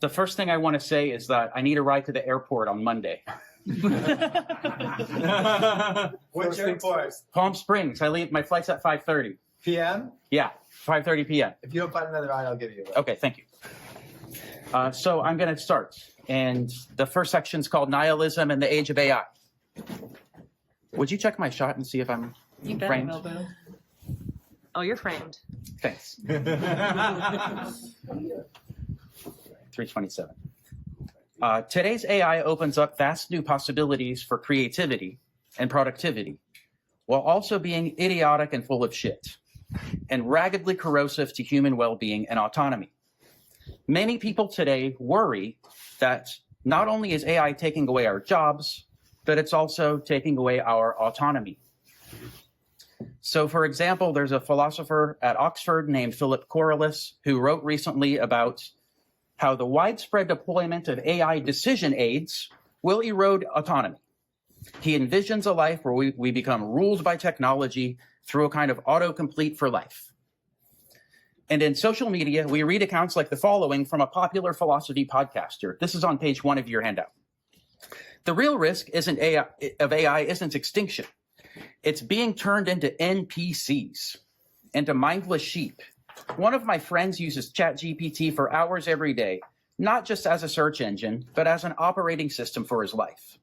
The first thing I want to say is that I need a ride to the airport on Monday. Which airport? Palm Springs. My flight's at 5:30 PM? Yeah, 5:30 p.m. If you don't find another ride, I'll give you one. Okay, thank you. So I'm going to start. And the first section is called Nihilism and the Age of AI. Would you check my shot and see if I'm framed? Oh, you're framed. Thanks. 327. Today's AI opens up vast new possibilities for creativity and productivity, while also being idiotic and full of shit, and raggedly corrosive to human well-being and autonomy. Many people today worry that not only is AI taking away our jobs, but it's also taking away our autonomy. So, for example, there's a philosopher at Oxford named Philip Corrales who wrote recently about how the widespread deployment of AI decision aids will erode autonomy. He envisions a life where we become ruled by technology through a kind of autocomplete for life. And in social media, we read accounts like the following from a popular philosophy podcaster. This is on page 1 of your handout. The real risk of AI isn't extinction. It's being turned into NPCs, into mindless sheep. One of my friends uses ChatGPT for hours every day, not just as a search engine, but as an operating system for his life.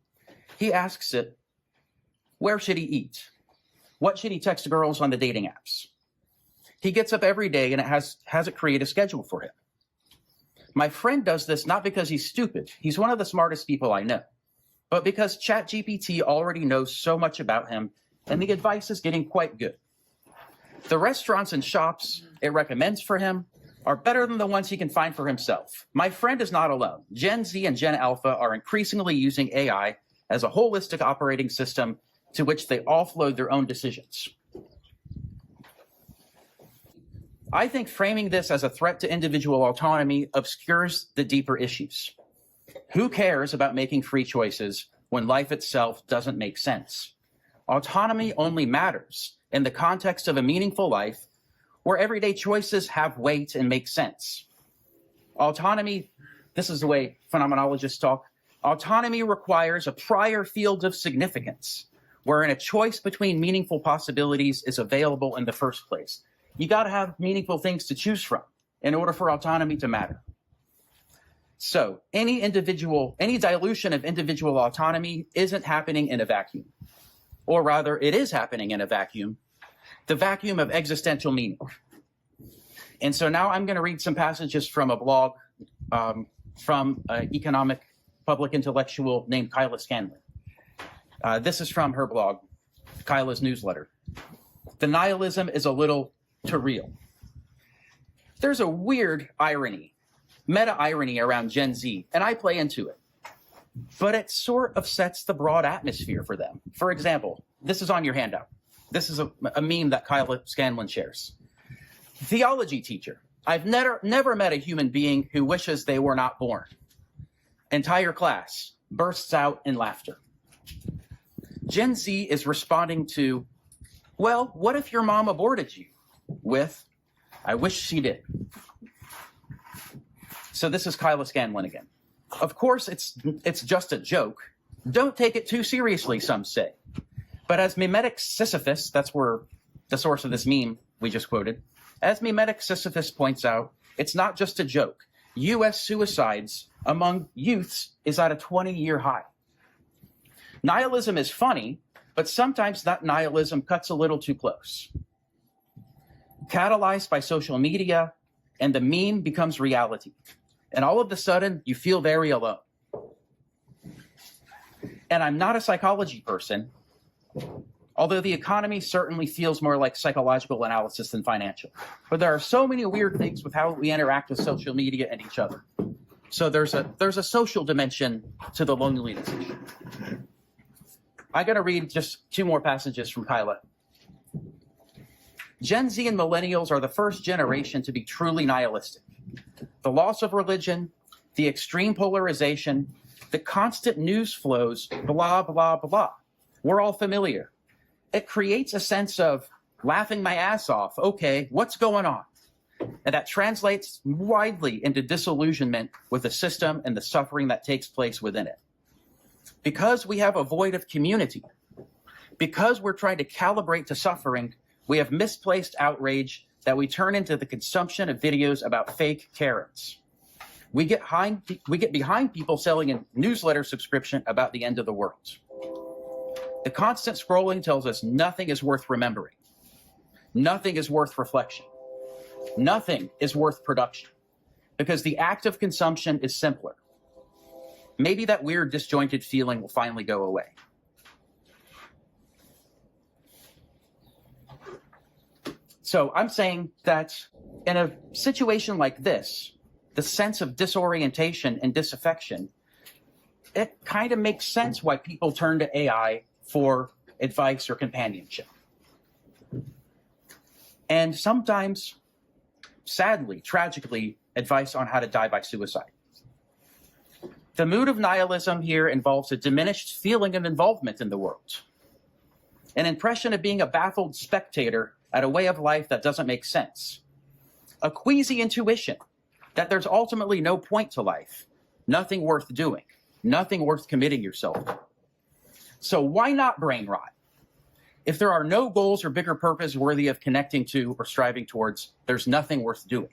He asks it, where should he eat? What should he text girls on the dating apps? He gets up every day and it has it create a schedule for him. My friend does this not because he's stupid. He's one of the smartest people I know, but because ChatGPT already knows so much about him and the advice is getting quite good. The restaurants and shops it recommends for him are better than the ones he can find for himself. My friend is not alone. Gen Z and Gen Alpha are increasingly using AI as a holistic operating system to which they offload their own decisions. I think framing this as a threat to individual autonomy obscures the deeper issues. Who cares about making free choices when life itself doesn't make sense? Autonomy only matters in the context of a meaningful life where everyday choices have weight and make sense. Autonomy, this is the way phenomenologists talk, autonomy requires a prior field of significance, wherein a choice between meaningful possibilities is available in the first place. You got to have meaningful things to choose from in order for autonomy to matter. So any dilution of individual autonomy isn't happening in a vacuum, or rather it is happening in a vacuum, the vacuum of existential meaning. And so now I'm going to read some passages from a blog from an economic public intellectual named Kyla Scanlon. This is from her blog, Kyla's newsletter. The nihilism is a little too real. There's a weird irony, meta-irony around Gen Z, and I play into it. But it sort of sets the broad atmosphere for them. For example, this is on your handout. This is a meme that Kyla Scanlon shares. Theology teacher. I've never met a human being who wishes they were not born. Entire class bursts out in laughter. Gen Z is responding to, well, what if your mom aborted you? With, I wish she did. So this is Kyla Scanlon again. Of course, it's just a joke. Don't take it too seriously, some say. But as mimetic Sisyphus, that's where the source of this meme we just quoted, as mimetic Sisyphus points out, it's not just a joke. U.S. suicides among youths is at a 20-year high. Nihilism is funny, but sometimes that nihilism cuts a little too close. Catalyzed by social media, and the meme becomes reality. And all of a sudden, you feel very alone. And I'm not a psychology person, although the economy certainly feels more like psychological analysis than financial. But there are so many weird things with how we interact with social media and each other. So there's a social dimension to the loneliness issue. I'm going to read just 2 more passages from Kyla. Gen Z and millennials are the first generation to be truly nihilistic. The loss of religion, the extreme polarization, the constant news flows, blah, blah, blah. We're all familiar. It creates a sense of laughing my ass off. Okay, what's going on? And that translates widely into disillusionment with the system and the suffering that takes place within it. Because we have a void of community, because we're trying to calibrate to suffering, we have misplaced outrage that we turn into the consumption of videos about fake Karens. We get behind people selling a newsletter subscription about the end of the world. The constant scrolling tells us nothing is worth remembering. Nothing is worth reflection. Nothing is worth production, because the act of consumption is simpler. Maybe that weird disjointed feeling will finally go away. So I'm saying that in a situation like this, the sense of disorientation and disaffection, it kind of makes sense why people turn to AI for advice or companionship. And sometimes, sadly, tragically, advice on how to die by suicide. The mood of nihilism here involves a diminished feeling of involvement in the world, an impression of being a baffled spectator at a way of life that doesn't make sense, a queasy intuition that there's ultimately no point to life, nothing worth doing, nothing worth committing yourself to. So why not brain rot? If there are no goals or bigger purpose worthy of connecting to or striving towards, there's nothing worth doing.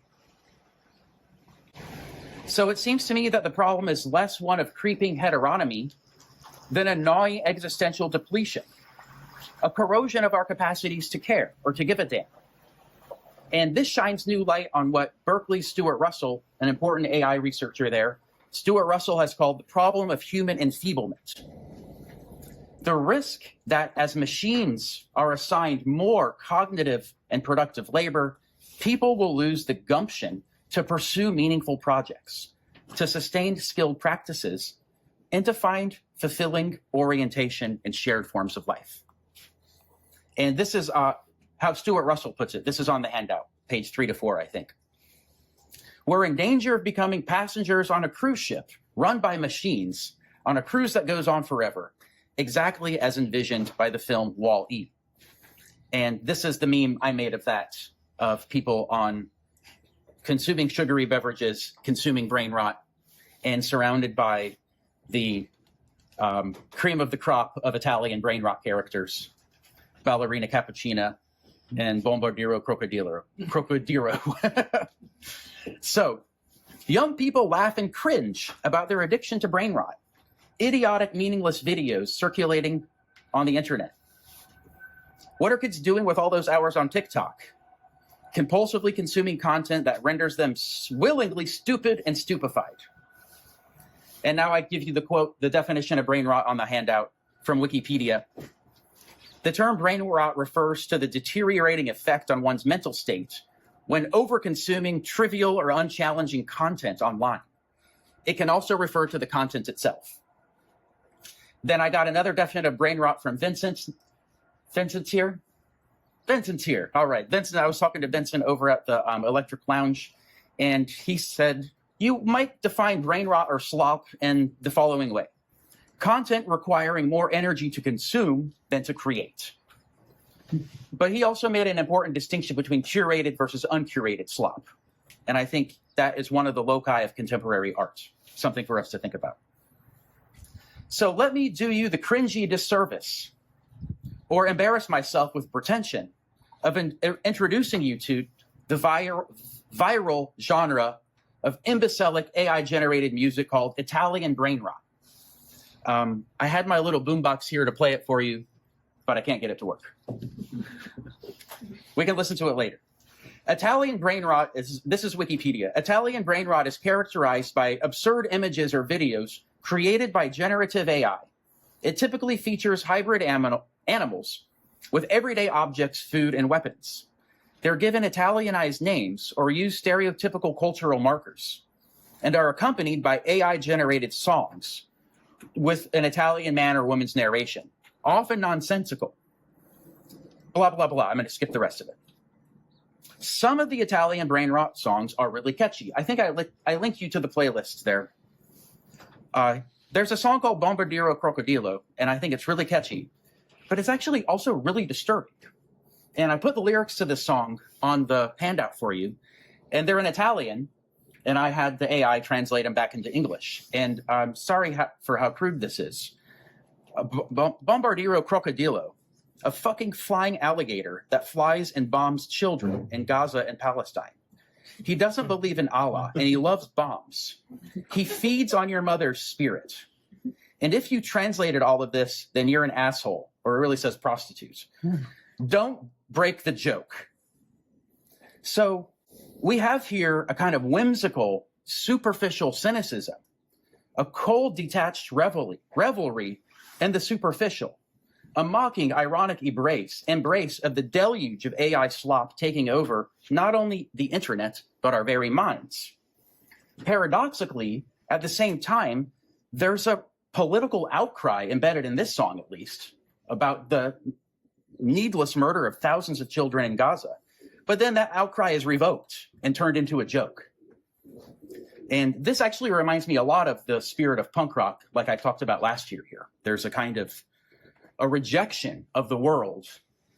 So it seems to me that the problem is less one of creeping heteronomy than a gnawing existential depletion, a corrosion of our capacities to care or to give a damn. And this shines new light on what Berkeley's Stuart Russell, an important AI researcher there, Stuart Russell has called the problem of human enfeeblement. The risk that as machines are assigned more cognitive and productive labor, people will lose the gumption to pursue meaningful projects, to sustain skilled practices, and to find fulfilling orientation in shared forms of life. And this is how Stuart Russell puts it. This is on the handout, page 3 to 4, I think. We're in danger of becoming passengers on a cruise ship run by machines on a cruise that goes on forever, exactly as envisioned by the film Wall-E. And this is the meme I made of that, of people on consuming sugary beverages, consuming brain rot, and surrounded by the cream of the crop of Italian brain rot characters, Ballerina Cappuccina and Bombardiro Crocodilo. So, young people laugh and cringe about their addiction to brain rot. Idiotic, meaningless videos circulating on the internet. What are kids doing with all those hours on TikTok? Compulsively consuming content that renders them willingly stupid and stupefied. And now I give you the quote, the definition of brain rot on the handout from Wikipedia. The term brain rot refers to the deteriorating effect on one's mental state when over-consuming trivial or unchallenging content online. It can also refer to the content itself. Then I got another definition of brain rot from Vincent. Vincent's here? Vincent's here. All right. Vincent, I was talking to Vincent over at the Electric Lounge, and he said, you might define brain rot or slop in the following way. Content requiring more energy to consume than to create. But he also made an important distinction between curated versus uncurated slop. And I think that is one of the loci of contemporary art, something for us to think about. So let me do you the cringy disservice or embarrass myself with pretension of introducing you to the viral genre of imbecilic AI-generated music called Italian brain rot. I had my little boombox here to play it for you, but I can't get it to work. We can listen to it later. Italian brain rot this is Wikipedia. Italian brain rot is characterized by absurd images or videos created by generative AI. It typically features hybrid animals with everyday objects, food, and weapons. They're given Italianized names or use stereotypical cultural markers and are accompanied by AI-generated songs with an Italian man or woman's narration, often nonsensical. Blah, blah, blah. I'm going to skip the rest of it. Some of the Italian brain rot songs are really catchy. I think I linked you to the playlists there. There's a song called Bombardiro Crocodilo, and I think it's really catchy, but it's actually also really disturbing. And I put the lyrics to this song on the handout for you. And they're in Italian, and I had the AI translate them back into English. And I'm sorry for how crude this is. Bombardiro crocodilo, a fucking flying alligator that flies and bombs children in Gaza and Palestine. He doesn't believe in Allah, and he loves bombs. He feeds on your mother's spirit. And if you translated all of this, then you're an asshole, or it really says prostitute. Don't break the joke. So we have here a kind of whimsical, superficial cynicism, a cold, detached revelry in the superficial, a mocking, ironic embrace of the deluge of AI slop taking over not only the internet, but our very minds. Paradoxically, at the same time, there's a political outcry embedded in this song, at least, about the needless murder of thousands of children in Gaza. But then that outcry is revoked and turned into a joke. And this actually reminds me a lot of the spirit of punk rock, like I talked about last year here. There's a kind of a rejection of the world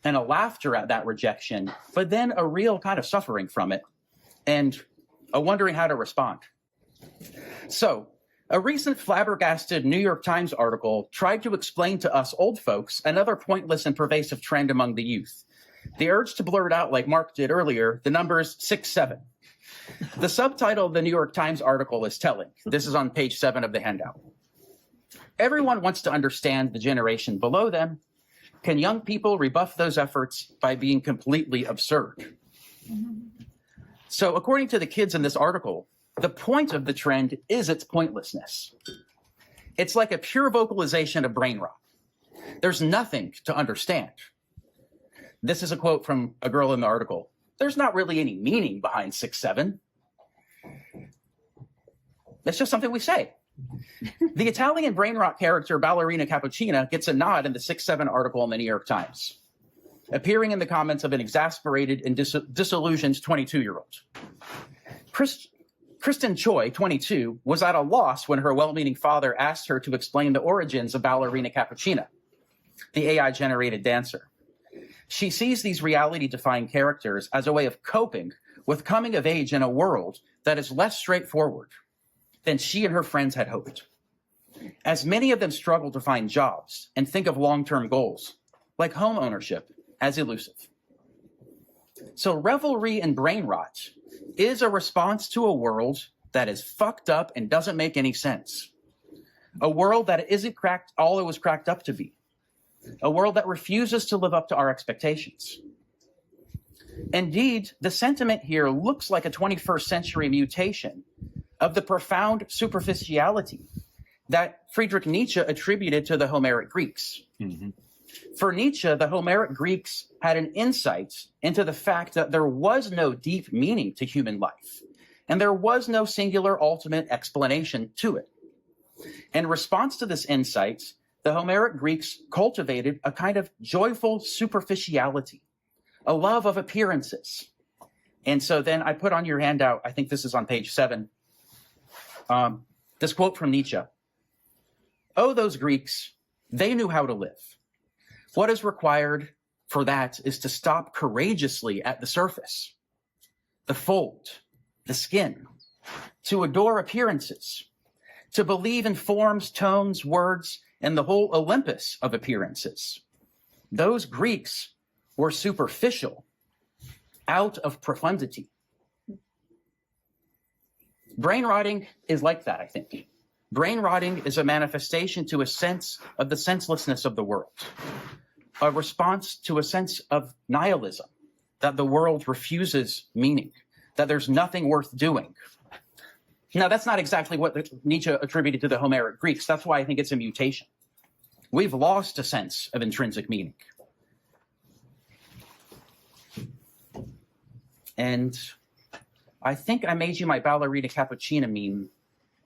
and a laughter at that rejection, but then a real kind of suffering from it and a wondering how to respond. So a recent flabbergasted New York Times article tried to explain to us old folks another pointless and pervasive trend among the youth. The urge to blurt out, like Mark did earlier, the numbers 6, 7. The subtitle of the New York Times article is telling. This is on page 7 of the handout. Everyone wants to understand the generation below them. Can young people rebuff those efforts by being completely absurd? So according to the kids in this article, the point of the trend is its pointlessness. It's like a pure vocalization of brain rot. There's nothing to understand. This is a quote from a girl in the article. There's not really any meaning behind 6, 7. That's just something we say. The Italian brain rot character Ballerina Cappuccina gets a nod in the 6, 7 article in the New York Times, appearing in the comments of an exasperated and disillusioned 22-year-old. Kristen Choi, 22, was at a loss when her well-meaning father asked her to explain the origins of Ballerina Cappuccina, the AI-generated dancer. She sees these reality-defying characters as a way of coping with coming of age in a world that is less straightforward than she and her friends had hoped. As many of them struggle to find jobs and think of long-term goals, like home ownership, as elusive. So revelry and brain rot is a response to a world that is fucked up and doesn't make any sense. A world that isn't cracked all it was cracked up to be. A world that refuses to live up to our expectations. Indeed, the sentiment here looks like a 21st century mutation of the profound superficiality that Friedrich Nietzsche attributed to the Homeric Greeks. Mm-hmm. For Nietzsche, the Homeric Greeks had an insight into the fact that there was no deep meaning to human life, and there was no singular ultimate explanation to it. In response to this insight, the Homeric Greeks cultivated a kind of joyful superficiality, a love of appearances. And so then I put on your handout, I think this is on page 7, this quote from Nietzsche. Oh, those Greeks, they knew how to live. What is required for that is to stop courageously at the surface, the fold, the skin, to adore appearances, to believe in forms, tones, words, and the whole Olympus of appearances. Those Greeks were superficial, out of profundity. Brain rotting is like that, I think. Brain rotting is a manifestation to a sense of the senselessness of the world, a response to a sense of nihilism, that the world refuses meaning, that there's nothing worth doing. Now, that's not exactly what Nietzsche attributed to the Homeric Greeks. That's why I think it's a mutation. We've lost a sense of intrinsic meaning. And I think I made you my Ballerina Cappuccina meme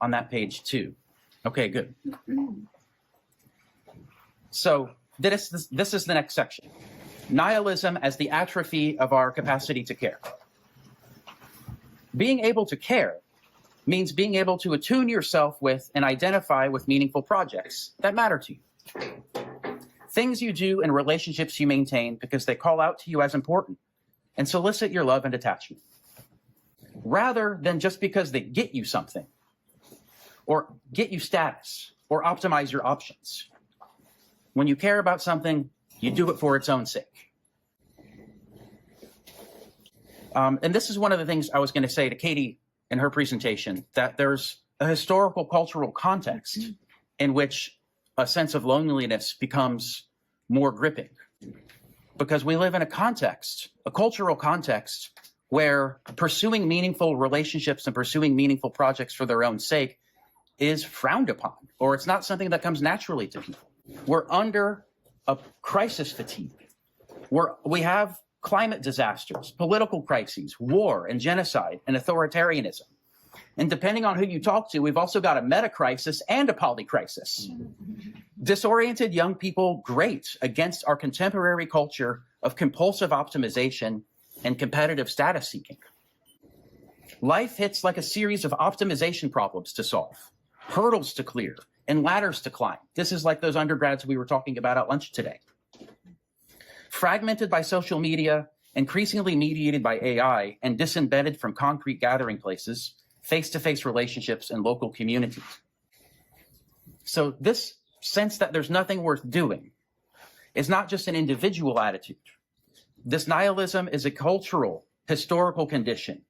on that page too. Okay, good. So this is the next section. Nihilism as the atrophy of our capacity to care. Being able to care means being able to attune yourself with and identify with meaningful projects that matter to you. Things you do and relationships you maintain because they call out to you as important and solicit your love and attachment. rather than just because they get you something or get you status or optimize your options. When you care about something, you do it for its own sake. And this is one of the things I was going to say to Katie in her presentation, that there's a historical cultural context in which a sense of loneliness becomes more gripping. Because we live in a context, a cultural context, where pursuing meaningful relationships and pursuing meaningful projects for their own sake is frowned upon, or it's not something that comes naturally to people. We're under a crisis fatigue. We have climate disasters, political crises, war and genocide and authoritarianism. And depending on who you talk to, we've also got a meta crisis and a poly crisis. Disoriented young people grate against our contemporary culture of compulsive optimization and competitive status seeking. Life hits like a series of optimization problems to solve, hurdles to clear, and ladders to climb. This is like those undergrads we were talking about at lunch today. Fragmented by social media, increasingly mediated by AI, and disembedded from concrete gathering places, face-to-face relationships, and local communities. So this sense that there's nothing worth doing is not just an individual attitude. This nihilism is a cultural, historical condition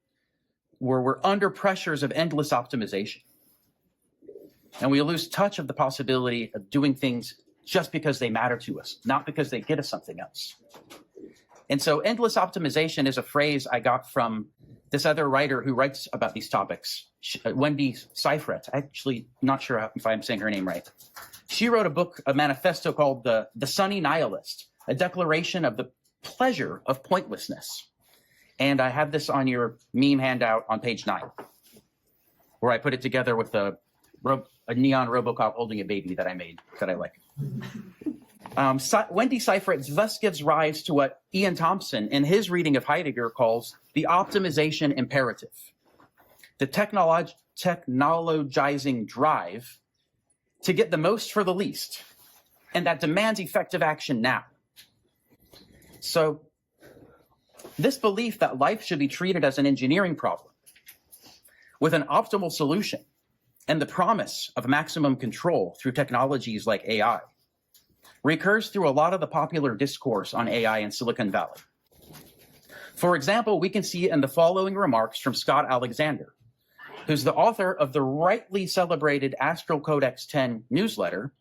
where we're under pressures of endless optimization. And we lose touch of the possibility of doing things just because they matter to us, not because they get us something else. And so endless optimization is a phrase I got from this other writer who writes about these topics, Wendy Seifert. Actually, not sure if I'm saying her name right. She wrote a book, a manifesto called The Sunny Nihilist, a declaration of the pleasure of pointlessness. And I have this on your meme handout on page 9, where I put it together with a neon Robocop holding a baby that I made, that I like. Wendy Seifert thus gives rise to what Ian Thompson, in his reading of Heidegger, calls the optimization imperative, the technologizing drive to get the most for the least, and that demands effective action now. So this belief that life should be treated as an engineering problem with an optimal solution and the promise of maximum control through technologies like AI recurs through a lot of the popular discourse on AI in Silicon Valley. For example, we can see it in the following remarks from Scott Alexander, who's the author of the rightly celebrated Astral Codex 10 newsletter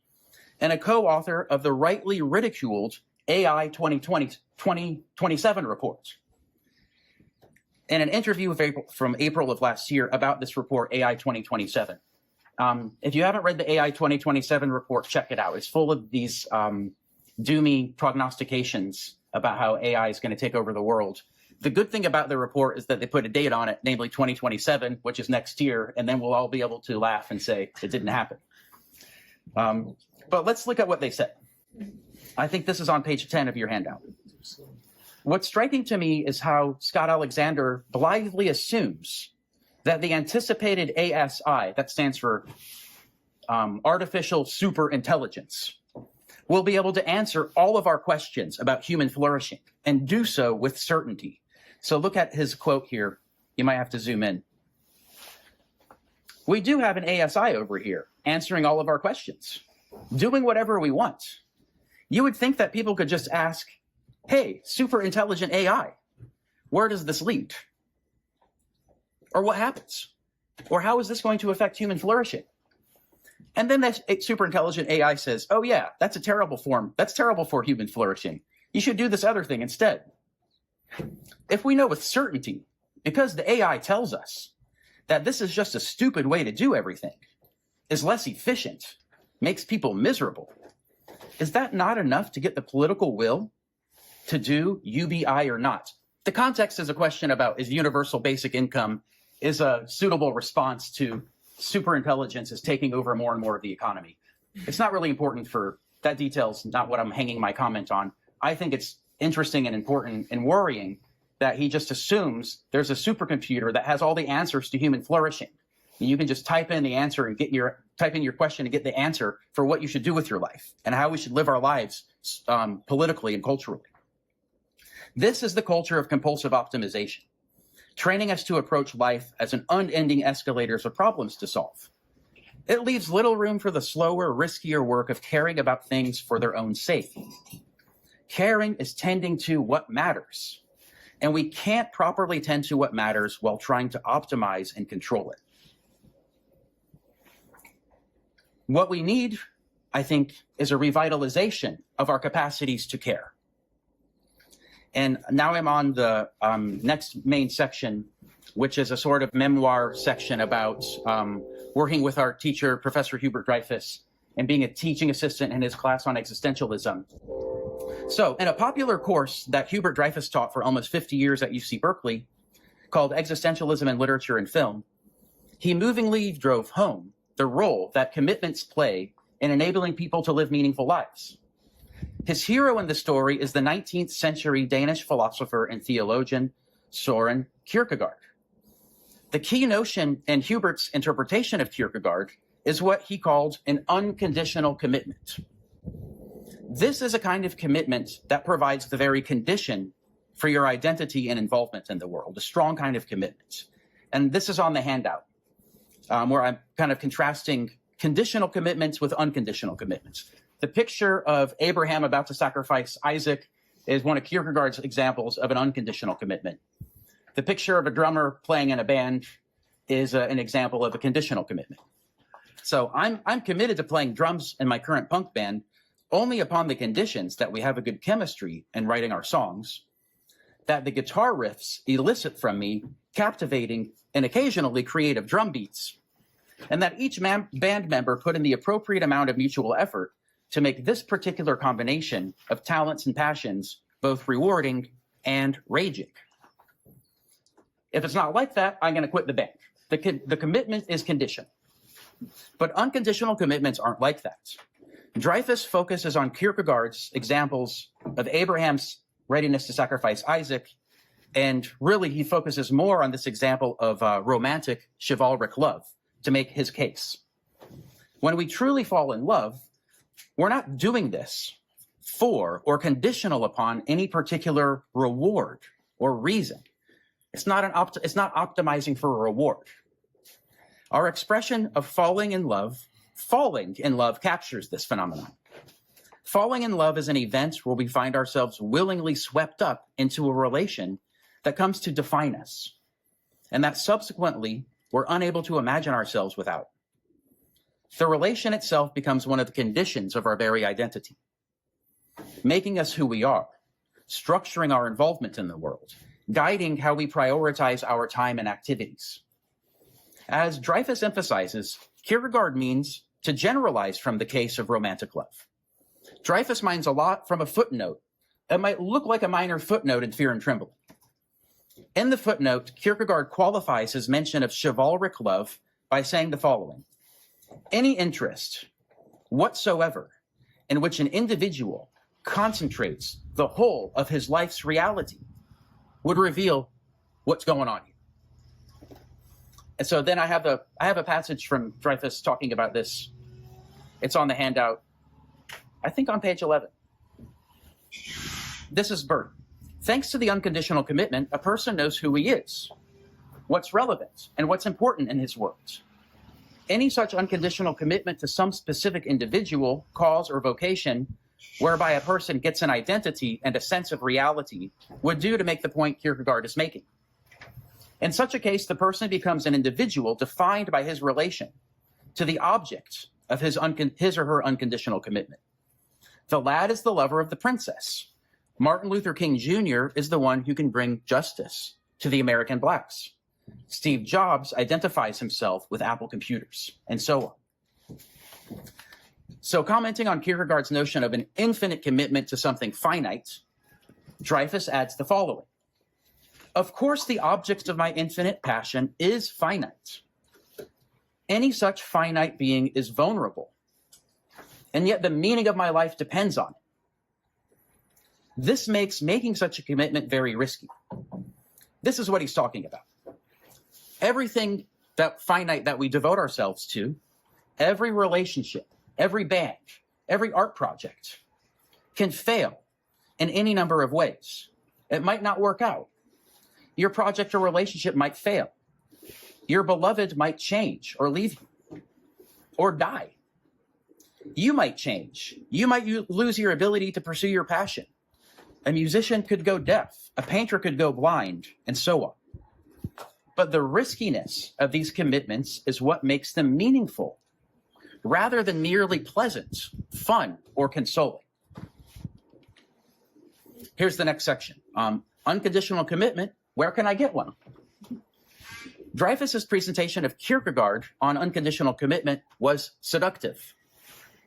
and a co-author of the rightly ridiculed AI 2027 report. In an interview from April of last year about this report, AI 2027, if you haven't read the AI 2027 report, check it out. It's full of these doomy prognostications about how AI is going to take over the world. The good thing about the report is that they put a date on it, namely 2027, which is next year, and then we'll all be able to laugh and say it didn't happen. But let's look at what they said. I think this is on page 10 of your handout. What's striking to me is how Scott Alexander blithely assumes that the anticipated ASI, that stands for artificial super intelligence, will be able to answer all of our questions about human flourishing and do so with certainty. So look at his quote here. You might have to zoom in. We do have an ASI over here answering all of our questions, doing whatever we want. You would think that people could just ask, hey, super intelligent AI, where does this lead? Or what happens? Or how is this going to affect human flourishing? And then that super intelligent AI says, oh yeah, that's a terrible form. That's terrible for human flourishing. You should do this other thing instead. If we know with certainty, because the AI tells us that this is just a stupid way to do everything, is less efficient, makes people miserable, is that not enough to get the political will to do UBI or not? The context is a question about, is universal basic income is a suitable response to superintelligence is taking over more and more of the economy. It's not really important for that detail's not what I'm hanging my comment on. I think it's interesting and important and worrying that he just assumes there's a supercomputer that has all the answers to human flourishing. And you can just type in the answer and type in your question and get the answer for what you should do with your life and how we should live our lives politically and culturally. This is the culture of compulsive optimization. training us to approach life as an unending escalators of problems to solve. It leaves little room for the slower, riskier work of caring about things for their own sake. Caring is tending to what matters, and we can't properly tend to what matters while trying to optimize and control it. What we need, I think, is a revitalization of our capacities to care. And now I'm on the next main section, which is a sort of memoir section about working with our teacher, Professor Hubert Dreyfus, and being a teaching assistant in his class on existentialism. So in a popular course that Hubert Dreyfus taught for almost 50 years at UC Berkeley, called Existentialism in Literature and Film, he movingly drove home the role that commitments play in enabling people to live meaningful lives. His hero in the story is the 19th century Danish philosopher and theologian Søren Kierkegaard. The key notion in Hubert's interpretation of Kierkegaard is what he called an unconditional commitment. This is a kind of commitment that provides the very condition for your identity and involvement in the world, a strong kind of commitment. And this is on the handout, where I'm kind of contrasting conditional commitments with unconditional commitments. The picture of Abraham about to sacrifice Isaac is one of Kierkegaard's examples of an unconditional commitment. The picture of a drummer playing in a band is an example of a conditional commitment. So I'm committed to playing drums in my current punk band only upon the conditions that we have a good chemistry in writing our songs, that the guitar riffs elicit from me captivating and occasionally creative drum beats, and that each band member put in the appropriate amount of mutual effort to make this particular combination of talents and passions both rewarding and raging. If it's not like that, I'm going to quit the band. The commitment is conditional. But unconditional commitments aren't like that. Dreyfus focuses on Kierkegaard's examples of Abraham's readiness to sacrifice Isaac, and really he focuses more on this example of romantic chivalric love to make his case. When we truly fall in love, we're not doing this for or conditional upon any particular reward or reason. It's not optimizing for a reward. Our expression of falling in love captures this phenomenon. Falling in love is an event where we find ourselves willingly swept up into a relation that comes to define us, and that subsequently we're unable to imagine ourselves without. The relation itself becomes one of the conditions of our very identity, making us who we are, structuring our involvement in the world, guiding how we prioritize our time and activities. As Dreyfus emphasizes, Kierkegaard means to generalize from the case of romantic love. Dreyfus minds a lot from a footnote that might look like a minor footnote in Fear and Trembling. In the footnote, Kierkegaard qualifies his mention of chivalric love by saying the following: any interest whatsoever in which an individual concentrates the whole of his life's reality would reveal what's going on here. And so then I have a passage from Dreyfus talking about this. It's on the handout, I think on page 11. This is Bert. Thanks to the unconditional commitment, a person knows who he is, what's relevant, and what's important in his words. Any such unconditional commitment to some specific individual, cause, or vocation, whereby a person gets an identity and a sense of reality, would do to make the point Kierkegaard is making. In such a case, the person becomes an individual defined by his relation to the object of his or her unconditional commitment. The lad is the lover of the princess. Martin Luther King Jr. is the one who can bring justice to the American blacks. Steve Jobs identifies himself with Apple computers, and so on. So commenting on Kierkegaard's notion of an infinite commitment to something finite, Dreyfus adds the following: of course, the object of my infinite passion is finite. Any such finite being is vulnerable, and yet the meaning of my life depends on it. This makes making such a commitment very risky. This is what he's talking about. Everything that finite that we devote ourselves to, every relationship, every band, every art project, can fail in any number of ways. It might not work out. Your project or relationship might fail. Your beloved might change or leave you or die. You might change. You might lose your ability to pursue your passion. A musician could go deaf. A painter could go blind, and so on. But the riskiness of these commitments is what makes them meaningful, rather than merely pleasant, fun, or consoling. Here's the next section. Unconditional commitment. Where can I get one? Dreyfus's presentation of Kierkegaard on unconditional commitment was seductive.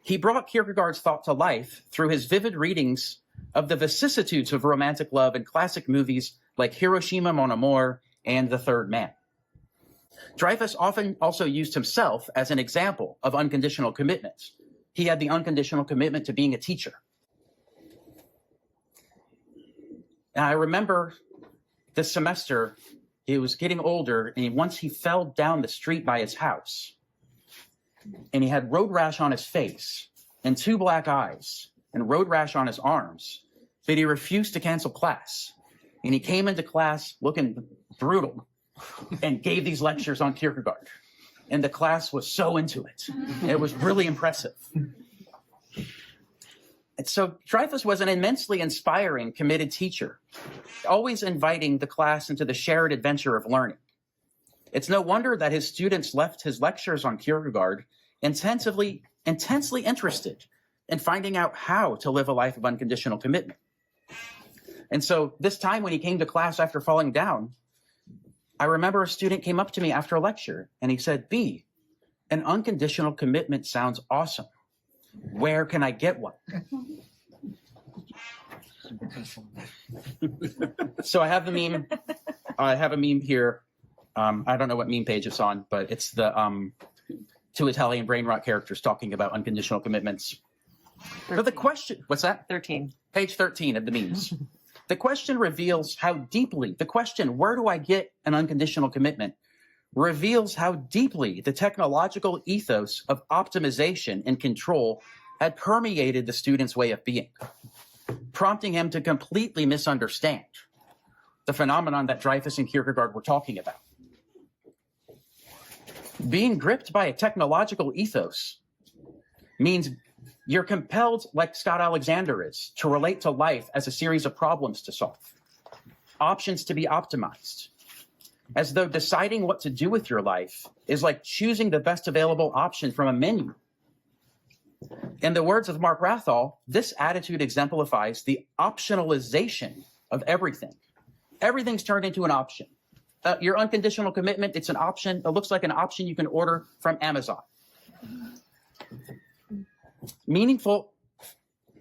He brought Kierkegaard's thought to life through his vivid readings of the vicissitudes of romantic love in classic movies like Hiroshima Mon Amour and The Third Man. Dreyfus often also used himself as an example of unconditional commitment. He had the unconditional commitment to being a teacher. And I remember this semester, he was getting older, and once he fell down the street by his house, and he had road rash on his face and 2 black eyes and road rash on his arms, but he refused to cancel class. And he came into class looking brutal and gave these lectures on Kierkegaard. And the class was so into it. It was really impressive. And so Dreyfus was an immensely inspiring, committed teacher, always inviting the class into the shared adventure of learning. It's no wonder that his students left his lectures on Kierkegaard intensely interested in finding out how to live a life of unconditional commitment. And so this time when he came to class after falling down, I remember a student came up to me after a lecture and he said, "B, an unconditional commitment sounds awesome. Where can I get one?" So I have the meme. I have a meme here. I don't know what meme page it's on, but it's the 2 Italian brain rot characters talking about unconditional commitments. But the question, what's that? 13. Page 13 of the memes. The question reveals how deeply, the question, where do I get an unconditional commitment, reveals how deeply the technological ethos of optimization and control had permeated the student's way of being, prompting him to completely misunderstand the phenomenon that Dreyfus and Kierkegaard were talking about. Being gripped by a technological ethos means you're compelled, like Scott Alexander is, to relate to life as a series of problems to solve, options to be optimized, as though deciding what to do with your life is like choosing the best available option from a menu. In the words of Mark Rathall, this attitude exemplifies the optionalization of everything. Everything's turned into an option. Your unconditional commitment, it's an option. It looks like an option you can order from Amazon. Meaningful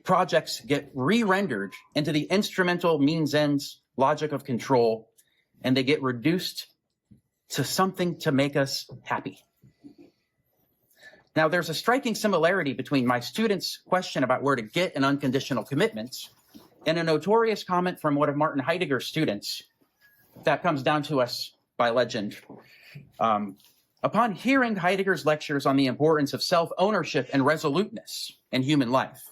projects get re-rendered into the instrumental means-ends logic of control, and they get reduced to something to make us happy. Now, there's a striking similarity between my students' question about where to get an unconditional commitment and a notorious comment from one of Martin Heidegger's students that comes down to us by legend. Upon hearing Heidegger's lectures on the importance of self-ownership and resoluteness in human life,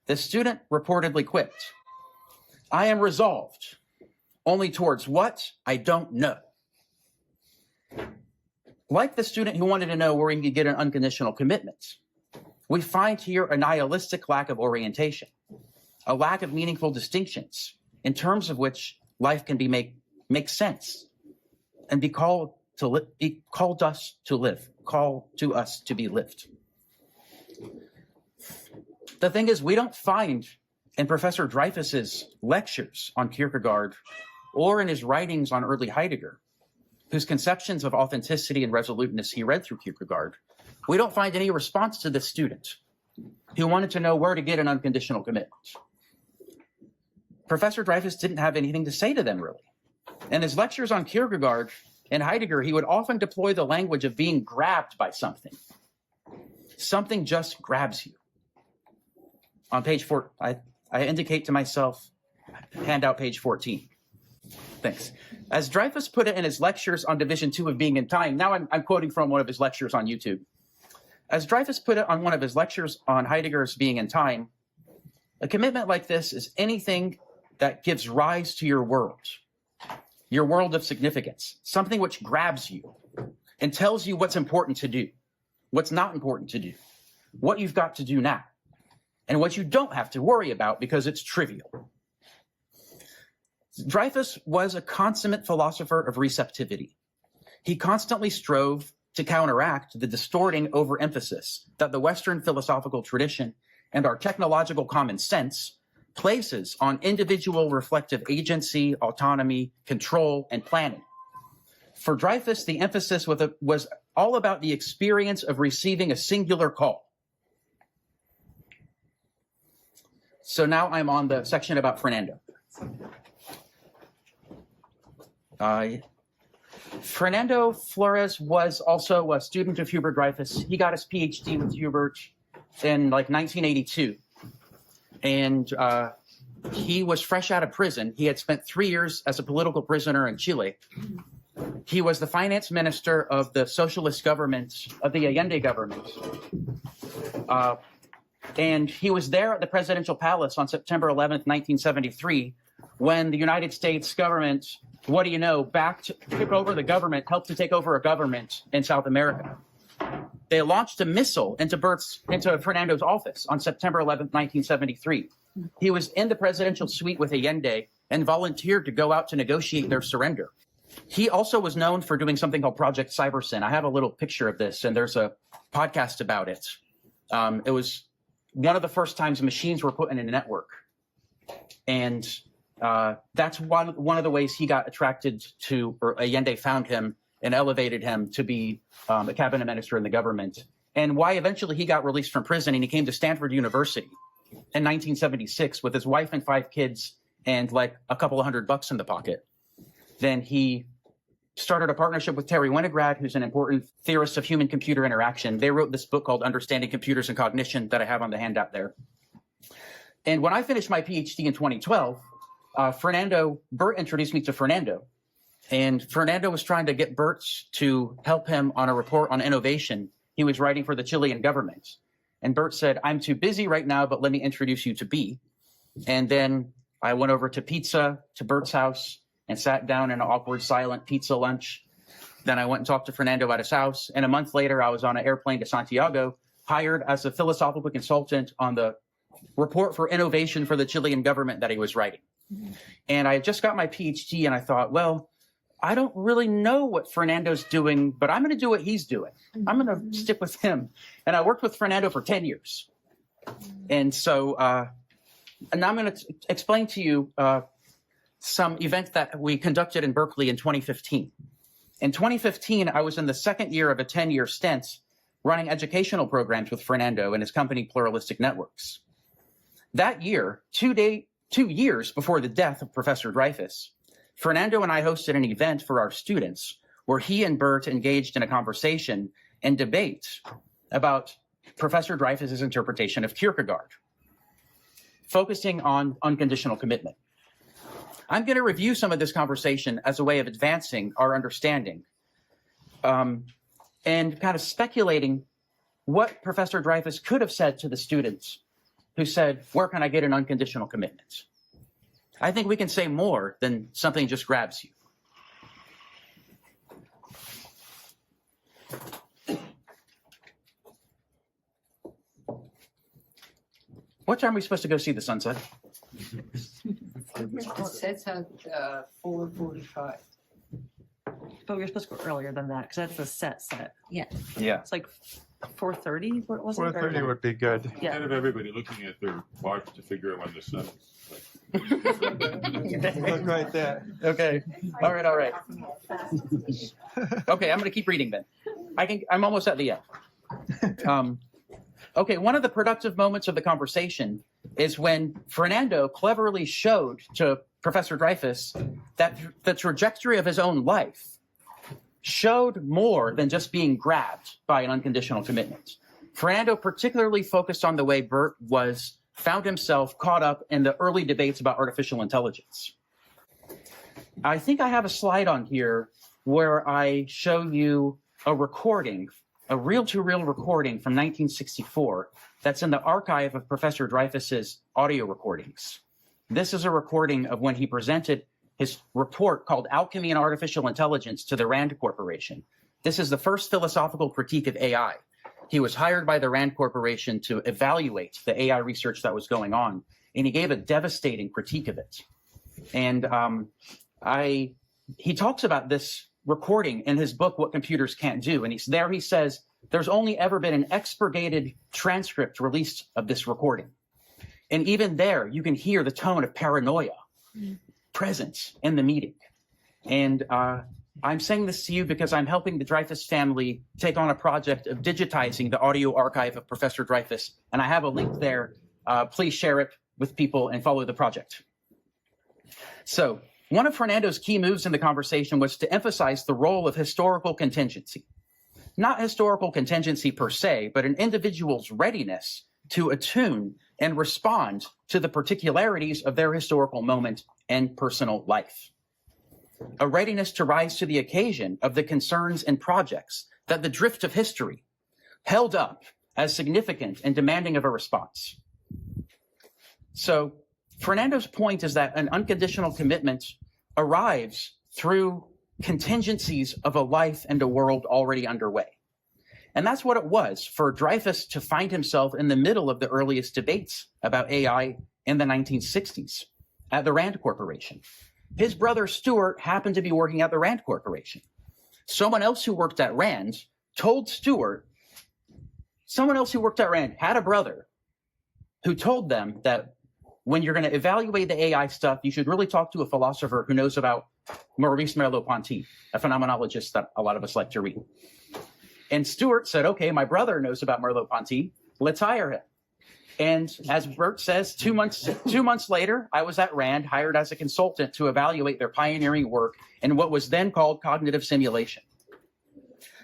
the student reportedly quipped, "I am resolved only towards what I don't know." Like the student who wanted to know where he could get an unconditional commitment, we find here a nihilistic lack of orientation, a lack of meaningful distinctions in terms of which life can be make sense and be called us to live, call to us to be lived. The thing is, we don't find in Professor Dreyfus's lectures on Kierkegaard or in his writings on early Heidegger, whose conceptions of authenticity and resoluteness he read through Kierkegaard, we don't find any response to this student who wanted to know where to get an unconditional commitment. Professor Dreyfus didn't have anything to say to them, really. In his lectures on Kierkegaard and Heidegger, he would often deploy the language of being grabbed by something. Something just grabs you. On page 4, I indicate to myself, handout page 14. Thanks. As Dreyfus put it in his lectures on Division 2 of Being and Time, now I'm quoting from one of his lectures on YouTube. As Dreyfus put it on one of his lectures on Heidegger's Being and Time, a commitment like this is anything that gives rise to your world. your world of significance, something which grabs you and tells you what's important to do, what's not important to do, what you've got to do now, and what you don't have to worry about because it's trivial. Dreyfus was a consummate philosopher of receptivity. He constantly strove to counteract the distorting overemphasis that the Western philosophical tradition and our technological common sense places on individual reflective agency, autonomy, control, and planning. For Dreyfus, the emphasis was all about the experience of receiving a singular call. So now I'm on the section about Fernando. Fernando Flores was also a student of Hubert Dreyfus. He got his PhD with Hubert in like 1982. And he was fresh out of prison. He had spent 3 years as a political prisoner in Chile. He was the finance minister of the socialist government, of the Allende government. And he was there at the presidential palace on September 11th, 1973, when the United States government, what do you know, took over the government, helped to take over a government in South America. They launched a missile into Fernando's office on September 11th, 1973. He was in the presidential suite with Allende and volunteered to go out to negotiate their surrender. He also was known for doing something called Project Cybersyn. I have a little picture of this, and there's a podcast about it. It was one of the first times machines were put in a network. And that's one of the ways he got attracted to, or Allende found him and elevated him to be a cabinet minister in the government, and why eventually he got released from prison and he came to Stanford University in 1976 with his wife and 5 kids and like a couple of $100 in the pocket. Then he started a partnership with Terry Winograd, who's an important theorist of human-computer interaction. They wrote this book called Understanding Computers and Cognition that I have on the handout there. And when I finished my PhD in 2012, Bert introduced me to Fernando. And Fernando was trying to get Bert to help him on a report on innovation he was writing for the Chilean government. And Bert said, "I'm too busy right now, but let me introduce you to B." And then I went over to Bert's house, and sat down in an awkward, silent pizza lunch. Then I went and talked to Fernando at his house. And a month later, I was on an airplane to Santiago, hired as a philosophical consultant on the report for innovation for the Chilean government that he was writing. And I had just got my PhD, and I thought, well, I don't really know what Fernando's doing, but I'm going to do what he's doing. I'm going to stick with him. And I worked with Fernando for 10 years. And so and now I'm going to explain to you some event that we conducted in Berkeley in 2015. In 2015, I was in the second year of a 10-year stint running educational programs with Fernando and his company, Pluralistic Networks. That year, 2 years before the death of Professor Dreyfus, Fernando and I hosted an event for our students where he and Bert engaged in a conversation and debate about Professor Dreyfus's interpretation of Kierkegaard, focusing on unconditional commitment. I'm going to review some of this conversation as a way of advancing our understanding and kind of speculating what Professor Dreyfus could have said to the students who said, "Where can I get an unconditional commitment?" I think we can say more than something just grabs you. What time are we supposed to go see the sunset? It sets at 4:45. But we were supposed to go earlier than that because that's the set. Yeah. Yeah. It's like 4:30. What was it? 4:30 would be good. Yeah. Instead of everybody looking at their watch to figure out when the sun is. Look right there. Okay. All right. Okay, I'm going to keep reading then. I'm almost at the end. Okay, one of the productive moments of the conversation is when Fernando cleverly showed to Professor Dreyfus that the trajectory of his own life showed more than just being grabbed by an unconditional commitment. Fernando particularly focused on the way Bert found himself caught up in the early debates about artificial intelligence. I think I have a slide on here where I show you a recording, a reel-to-reel recording from 1964 that's in the archive of Professor Dreyfus's audio recordings. This is a recording of when he presented his report called Alchemy and Artificial Intelligence to the Rand Corporation. This is the first philosophical critique of AI. He was hired by the Rand Corporation to evaluate the AI research that was going on, and he gave a devastating critique of it. And he talks about this recording in his book, What Computers Can't Do. And he says, there's only ever been an expurgated transcript released of this recording. And even there, you can hear the tone of paranoia present in the meeting. And I'm saying this to you because I'm helping the Dreyfus family take on a project of digitizing the audio archive of Professor Dreyfus. And I have a link there. Please share it with people and follow the project. So one of Fernando's key moves in the conversation was to emphasize the role of historical contingency. Not historical contingency per se, but an individual's readiness to attune and respond to the particularities of their historical moment and personal life. A readiness to rise to the occasion of the concerns and projects that the drift of history held up as significant and demanding of a response. So Fernando's point is that an unconditional commitment arrives through contingencies of a life and a world already underway. And that's what it was for Dreyfus to find himself in the middle of the earliest debates about AI in the 1960s at the Rand Corporation. His brother Stuart happened to be working at the Rand Corporation. Someone else who worked at Rand told Stuart, someone else who worked at Rand had a brother who told them that when you're going to evaluate the AI stuff, you should really talk to a philosopher who knows about Maurice Merleau-Ponty, a phenomenologist that a lot of us like to read. And Stuart said, okay, my brother knows about Merleau-Ponty, let's hire him. And as Bert says, 2 months later, I was at Rand, hired as a consultant to evaluate their pioneering work in what was then called cognitive simulation.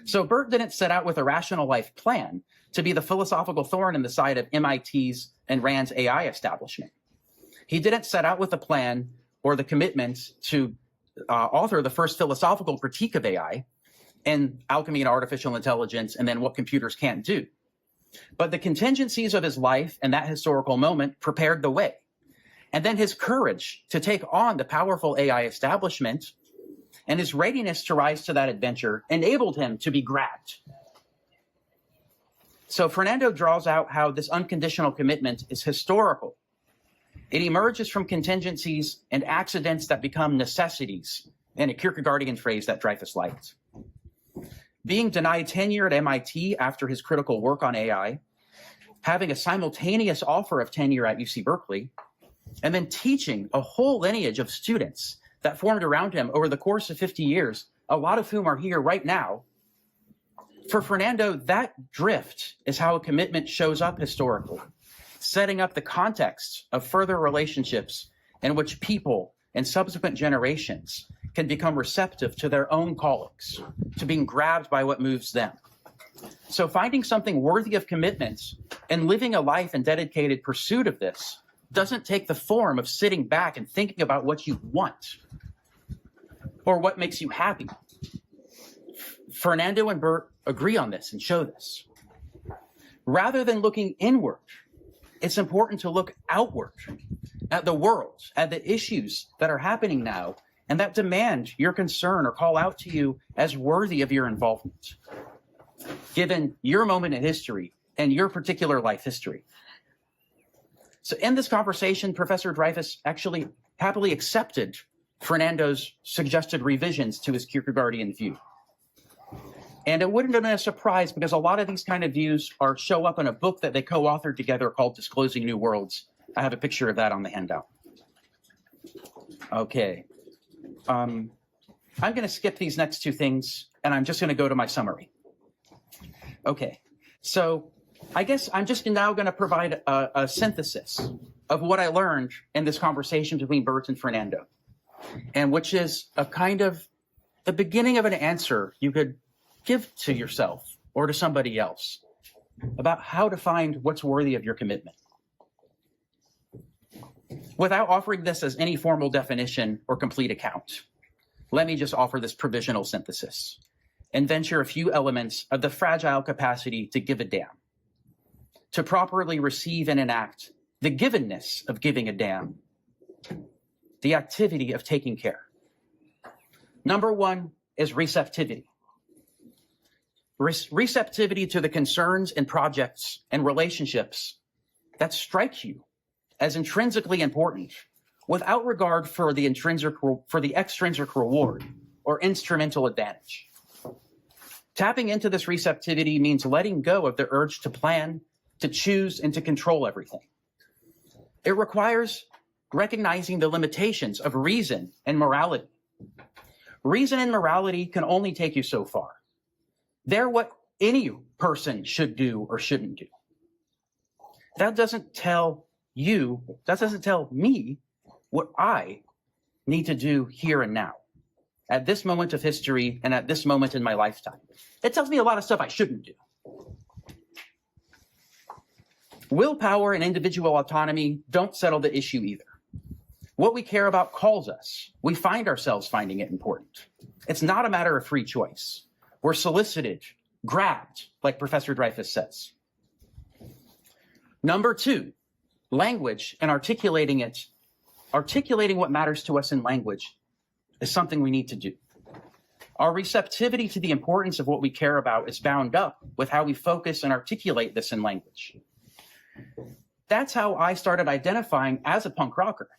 So Bert didn't set out with a rational life plan to be the philosophical thorn in the side of MIT's and Rand's AI establishment. He didn't set out with a plan or the commitment to author the first philosophical critique of AI and Alchemy and Artificial Intelligence and then What Computers Can't Do. But the contingencies of his life and that historical moment prepared the way. And then his courage to take on the powerful AI establishment and his readiness to rise to that adventure enabled him to be grabbed. So Fernando draws out how this unconditional commitment is historical. It emerges from contingencies and accidents that become necessities, in a Kierkegaardian phrase that Dreyfus liked. Being denied tenure at MIT after his critical work on AI, having a simultaneous offer of tenure at UC Berkeley, and then teaching a whole lineage of students that formed around him over the course of 50 years, a lot of whom are here right now. For Fernando, that drift is how a commitment shows up historically, setting up the context of further relationships in which people and subsequent generations can become receptive to their own callings, to being grabbed by what moves them. So finding something worthy of commitment and living a life in dedicated pursuit of this doesn't take the form of sitting back and thinking about what you want or what makes you happy. Fernando and Bert agree on this and show this. Rather than looking inward, it's important to look outward at the world, at the issues that are happening now and that demand your concern or call out to you as worthy of your involvement, given your moment in history and your particular life history. So in this conversation, Professor Dreyfus actually happily accepted Fernando's suggested revisions to his Kierkegaardian view. And it wouldn't have been a surprise because a lot of these kind of views show up in a book that they co-authored together called Disclosing New Worlds. I have a picture of that on the handout. Okay. I'm going to skip these next two things, and I'm just going to go to my summary. Okay. So I guess I'm just now going to provide a synthesis of what I learned in this conversation between Bert and Fernando, and which is a kind of the beginning of an answer you could give to yourself or to somebody else about how to find what's worthy of your commitment. Without offering this as any formal definition or complete account, let me just offer this provisional synthesis and venture a few elements of the fragile capacity to give a damn, to properly receive and enact the givenness of giving a damn, the activity of taking care. Number one is receptivity. Receptivity to the concerns and projects and relationships that strike you as intrinsically important without regard for the extrinsic reward or instrumental advantage. Tapping into this receptivity means letting go of the urge to plan, to choose, and to control everything. It requires recognizing the limitations of reason and morality. Reason and morality can only take you so far. They're what any person should do or shouldn't do. That doesn't tell me what I need to do here and now, at this moment of history and at this moment in my lifetime. It tells me a lot of stuff I shouldn't do. Willpower and individual autonomy don't settle the issue either. What we care about calls us. We find ourselves finding it important. It's not a matter of free choice. We're solicited, grabbed, like Professor Dreyfus says. Number two, language and articulating it. Articulating what matters to us in language is something we need to do. Our receptivity to the importance of what we care about is bound up with how we focus and articulate this in language. That's how I started identifying as a punk rocker.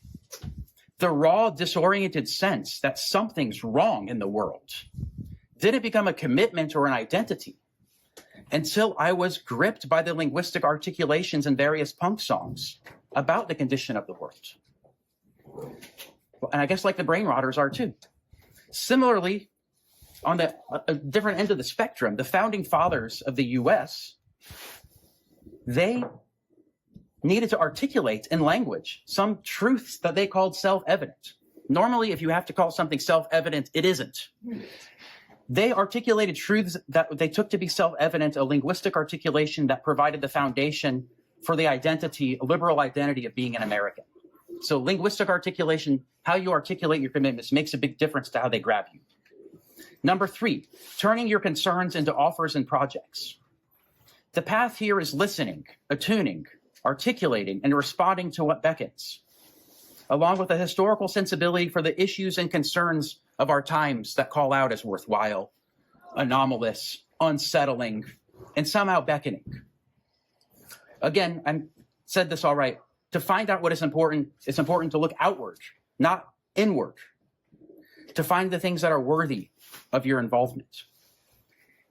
The raw, disoriented sense that something's wrong in the world didn't become a commitment or an identity until I was gripped by the linguistic articulations in various punk songs about the condition of the world. And I guess like the brain rotters are too. Similarly, on the different end of the spectrum, the founding fathers of the US, they needed to articulate in language some truths that they called self-evident. Normally, if you have to call something self-evident, it isn't. They articulated truths that they took to be self-evident, a linguistic articulation that provided the foundation for the identity, a liberal identity of being an American. So linguistic articulation, how you articulate your commitments, makes a big difference to how they grab you. Number three, turning your concerns into offers and projects. The path here is listening, attuning, articulating, and responding to what beckons, along with a historical sensibility for the issues and concerns of our times that call out as worthwhile, anomalous, unsettling, and somehow beckoning. Again, I said this all right. To find out what is important, it's important to look outward, not inward, to find the things that are worthy of your involvement.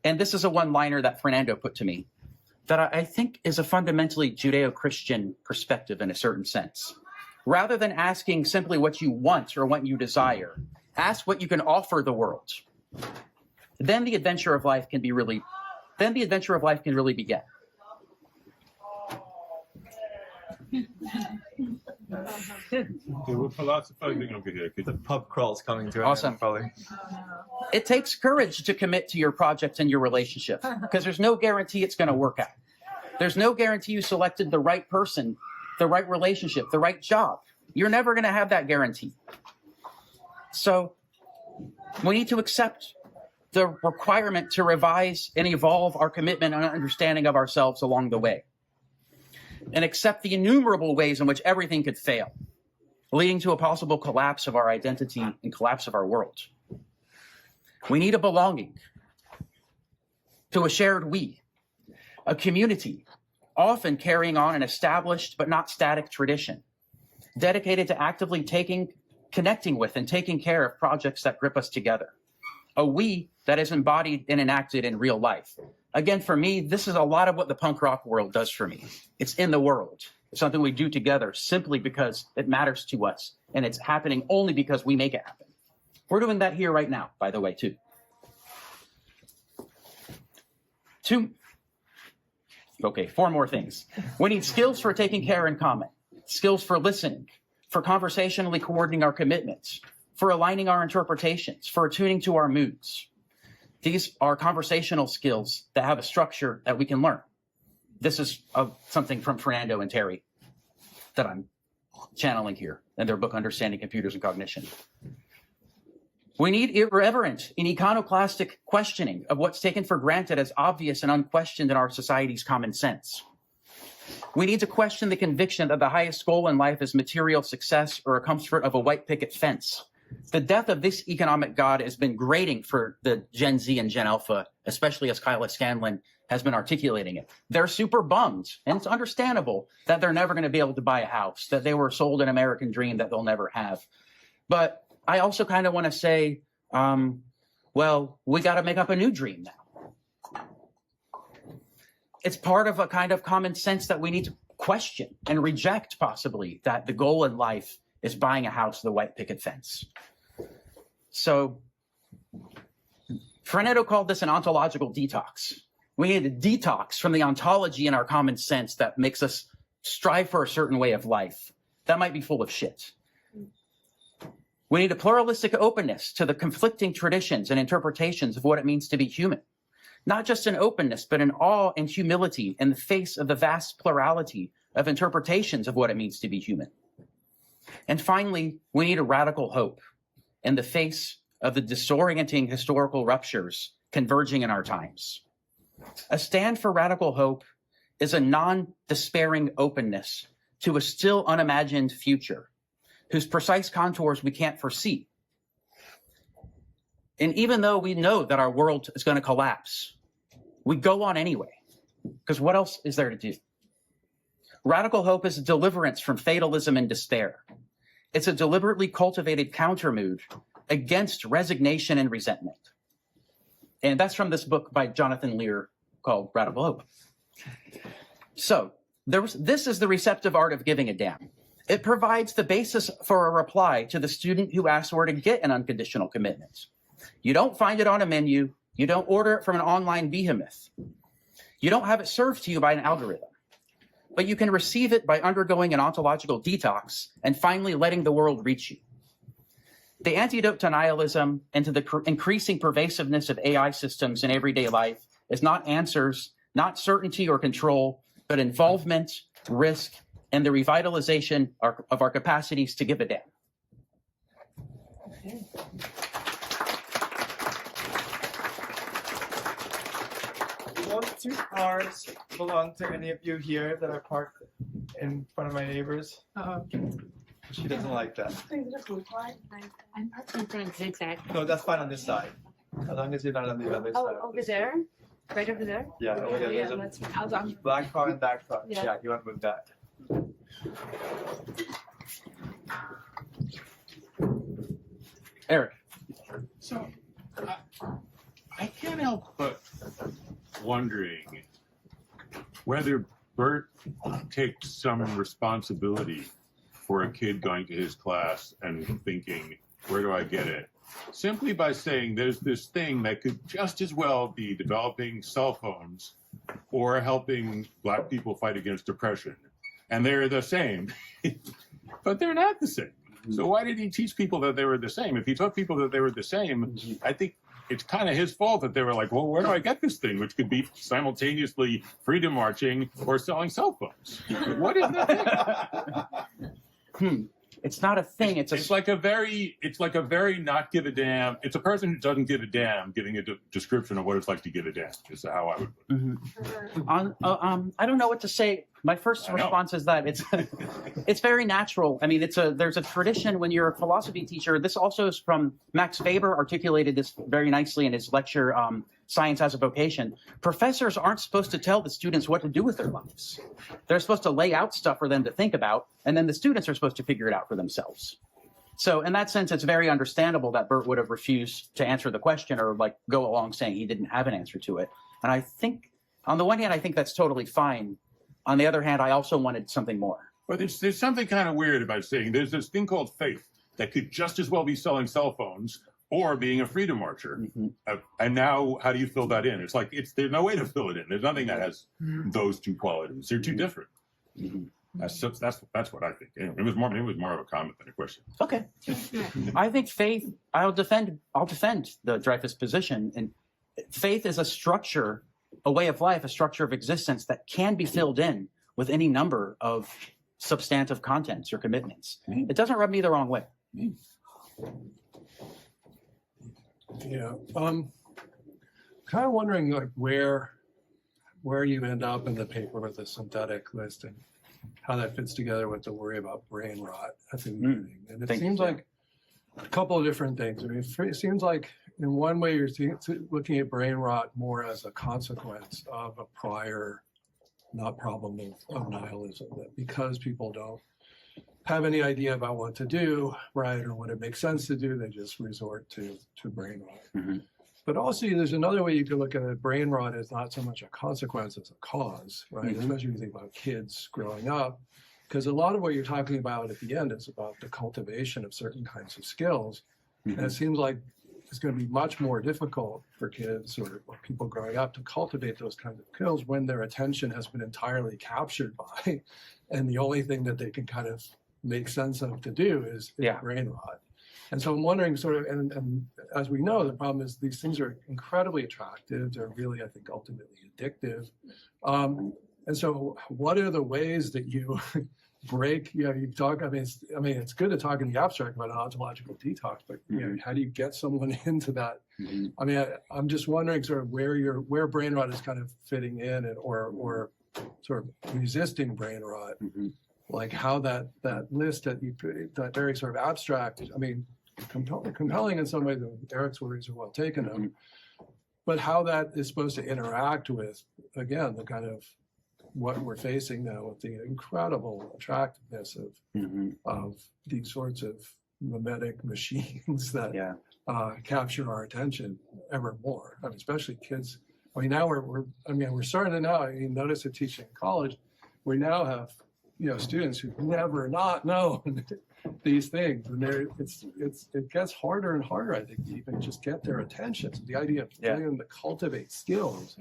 And this is a one-liner that Fernando put to me that I think is a fundamentally Judeo-Christian perspective in a certain sense. Rather than asking simply what you want or what you desire, ask what you can offer the world. Then the adventure of life can really begin. Okay, we're philosophizing over here. The pub crawl's coming to an Awesome. end, probably. It takes courage to commit to your project and your relationship because there's no guarantee it's going to work out. There's no guarantee you selected the right person, the right relationship, the right job. You're never going to have that guarantee. So we need to accept the requirement to revise and evolve our commitment and understanding of ourselves along the way, and accept the innumerable ways in which everything could fail, leading to a possible collapse of our identity and collapse of our world. We need a belonging to a shared we, a community, often carrying on an established but not static tradition, dedicated to actively connecting with and taking care of projects that grip us together. A we that is embodied and enacted in real life. Again, for me, this is a lot of what the punk rock world does for me. It's in the world. It's something we do together simply because it matters to us, and it's happening only because we make it happen. We're doing that here right now, by the way, too. Four more things. We need skills for taking care in common, skills for listening, for conversationally coordinating our commitments, for aligning our interpretations, for attuning to our moods. These are conversational skills that have a structure that we can learn. This is something from Fernando and Terry that I'm channeling here in their book, Understanding Computers and Cognition. We need irreverent and iconoclastic questioning of what's taken for granted as obvious and unquestioned in our society's common sense. We need to question the conviction that the highest goal in life is material success or a comfort of a white picket fence. The death of this economic god has been grating for the Gen Z and Gen Alpha, especially as Kyla Scanlon has been articulating it. They're super bummed, and it's understandable that they're never going to be able to buy a house, that they were sold an American dream that they'll never have. But I also kind of want to say, well, we got to make up a new dream now. It's part of a kind of common sense that we need to question and reject, possibly, that the goal in life is buying a house with a white picket fence. So Fernando called this an ontological detox. We need a detox from the ontology in our common sense that makes us strive for a certain way of life. That might be full of shit. We need a pluralistic openness to the conflicting traditions and interpretations of what it means to be human. Not just an openness, but an awe and humility in the face of the vast plurality of interpretations of what it means to be human. And finally, we need a radical hope in the face of the disorienting historical ruptures converging in our times. A stand for radical hope is a non-despairing openness to a still unimagined future, whose precise contours we can't foresee. And even though we know that our world is going to collapse, we go on anyway, because what else is there to do? Radical hope is a deliverance from fatalism and despair. It's a deliberately cultivated countermood against resignation and resentment. And that's from this book by Jonathan Lear called Radical Hope. So this is the receptive art of giving a damn. It provides the basis for a reply to the student who asks where to get an unconditional commitment. You don't find it on a menu. You don't order it from an online behemoth. You don't have it served to you by an algorithm. But you can receive it by undergoing an ontological detox and finally letting the world reach you. The antidote to nihilism and to the increasing pervasiveness of AI systems in everyday life is not answers, not certainty or control, but involvement, risk, and the revitalization of our capacities to give a damn. Okay. Those two cars belong to any of you here that are parked in front of my neighbors? She doesn't like that. I'm parked in front of zigzag. No, that's fine on this side. As long as you're not on the other side. Oh, over there? Right over there? Yeah, over there. Yeah, There's a that's fine. I'll black car and dark car. Yeah. Yeah, you want to move that. Eric. So, I can't help but wondering whether Bert takes some responsibility for a kid going to his class and thinking, where do I get it? Simply by saying there's this thing that could just as well be developing cell phones or helping Black people fight against depression. And they're the same, but they're not the same. So why did he teach people that they were the same? If he taught people that they were the same, I think it's kind of his fault that they were like, well, where do I get this thing? Which could be simultaneously freedom marching or selling cell phones. What is that thing? It's not a thing. It's like a very not give a damn. It's a person who doesn't give a damn giving a description of what it's like to give a damn. Is how I would put it. I don't know what to say. My first response is that it's very natural. I mean, there's a tradition when you're a philosophy teacher. This also is from Max Weber, articulated this very nicely in his lecture, Science as a Vocation. Professors aren't supposed to tell the students what to do with their lives. They're supposed to lay out stuff for them to think about, and then the students are supposed to figure it out for themselves. So in that sense, it's very understandable that Bert would have refused to answer the question or like go along saying he didn't have an answer to it. And I think, on the one hand, I think that's totally fine. On the other hand, I also wanted something more. But there's something kind of weird about saying there's this thing called faith that could just as well be selling cell phones or being a freedom marcher. Mm-hmm. And now, how do you fill that in? It's like there's no way to fill it in. There's nothing that has those two qualities. They're too different. Mm-hmm. That's what I think. Anyway, it was more of a comment than a question. Okay. I think faith. I'll defend the Dreyfus position, and faith is a structure, a way of life, a structure of existence that can be filled in with any number of substantive contents or commitments. Mm-hmm. It doesn't rub me the wrong way. Yeah. Kind of wondering like where where you end up in the paper with the synthetic list and how that fits together with the worry about brain rot at the beginning. And it seems like a couple of different things. I mean, it seems like in one way you're looking at brain rot more as a consequence of a prior, not problem of nihilism, that because people don't have any idea about what to do, right, or what it makes sense to do, they just resort to brain rot. But also, there's another way you could look at it. Brain rot is not so much a consequence as a cause, right? Especially when you think about kids growing up, because a lot of what you're talking about at the end is about the cultivation of certain kinds of skills. And it seems like it's going to be much more difficult for kids or people growing up to cultivate those kinds of skills when their attention has been entirely captured by, and the only thing that they can kind of make sense of to do is brain rot. And so I'm wondering sort of, and as we know, the problem is these things are incredibly attractive. They're really, I think, ultimately addictive. And so what are the ways that you break, you talk, I mean, it's good to talk in the abstract about an ontological detox, but how do you get someone into that? I mean, I'm just wondering sort of where brain rot is kind of fitting in or sort of resisting brain rot. Like how that list that very sort of abstract, I mean, compelling in some ways, Eric's words are well taken of, but how that is supposed to interact with, again, the kind of what we're facing now with the incredible attractiveness of these sorts of mimetic machines that capture our attention ever more. I mean, especially kids. I mean, now we're starting to now. I mean, notice at teaching in college, we now have students who've never not known these things, and it gets harder and harder, I think, to even just get their attention. So the idea of getting them to cultivate skills,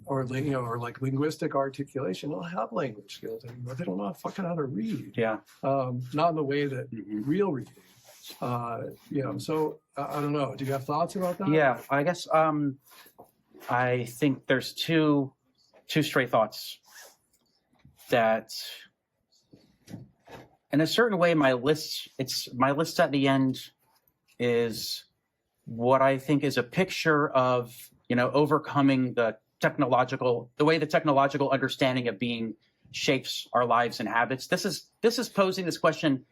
or like linguistic articulation, they'll have language skills anymore. They don't know fucking how to read. Not in the way that real reading. So I don't know. Do you have thoughts about that? Yeah, I guess I think there's two stray thoughts that, in a certain way, my list at the end is what I think is a picture of overcoming the way the technological understanding of being shapes our lives and habits. This is posing this question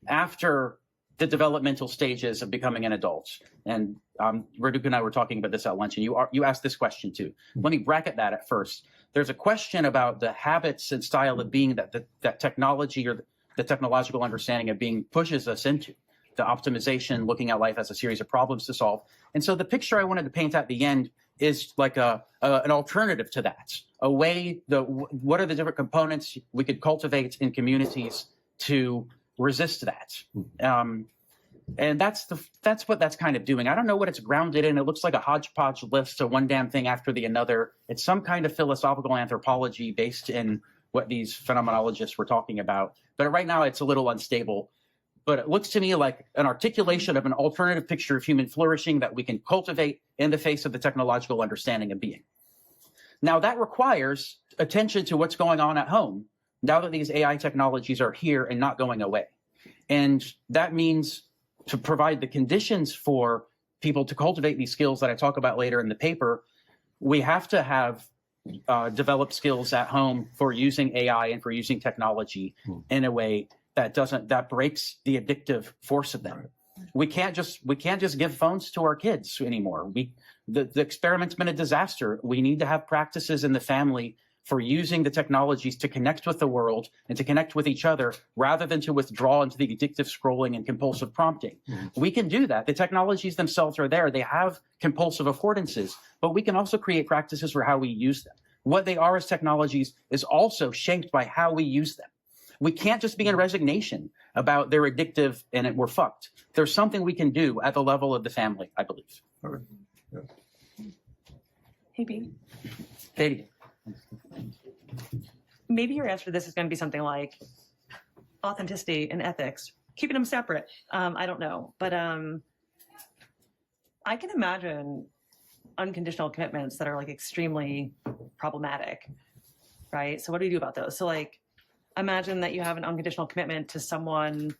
after the developmental stages of becoming an adult. And Raduk and I were talking about this at lunch, and you asked this question too. Let me bracket that at first. There's a question about the habits and style of being that technology or the technological understanding of being pushes us into, the optimization, looking at life as a series of problems to solve. And so the picture I wanted to paint at the end is like an alternative to that, a way, what are the different components we could cultivate in communities to resist that. And that's what that's kind of doing. I don't know what it's grounded in. It looks like a hodgepodge list of one damn thing after the another. It's some kind of philosophical anthropology based in what these phenomenologists were talking about. But right now it's a little unstable. But it looks to me like an articulation of an alternative picture of human flourishing that we can cultivate in the face of the technological understanding of being. Now that requires attention to what's going on at home now that these AI technologies are here and not going away. And that means to provide the conditions for people to cultivate these skills that I talk about later in the paper, we have to have developed skills at home for using AI and for using technology in a way that breaks the addictive force of them. We can't just give phones to our kids anymore. The experiment's been a disaster. We need to have practices in the family for using the technologies to connect with the world and to connect with each other rather than to withdraw into the addictive scrolling and compulsive prompting. We can do that. The technologies themselves are there. They have compulsive affordances, but we can also create practices for how we use them. What they are as technologies is also shaped by how we use them. We can't just be in resignation about they're addictive and we're fucked. There's something we can do at the level of the family, I believe. Hey, B. Katie. Maybe your answer to this is going to be something like authenticity and ethics, keeping them separate. I don't know. But I can imagine unconditional commitments that are like extremely problematic, right? So what do you do about those? So like, imagine that you have an unconditional commitment to someone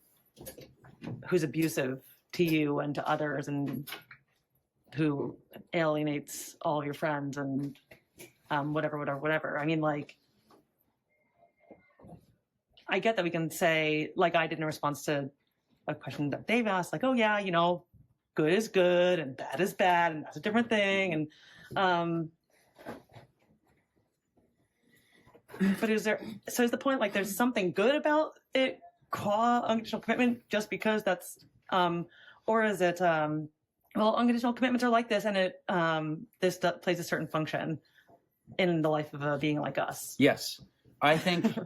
who's abusive to you and to others and who alienates all of your friends and whatever. I mean, like, I get that we can say, like I did in response to a question that Dave asked, like, oh yeah, good is good and bad is bad, and that's a different thing. And but is the point like there's something good about it, qua unconditional commitment, just because that's or is it well, unconditional commitments are like this, and it plays a certain function in the life of a being like us. Yes, I think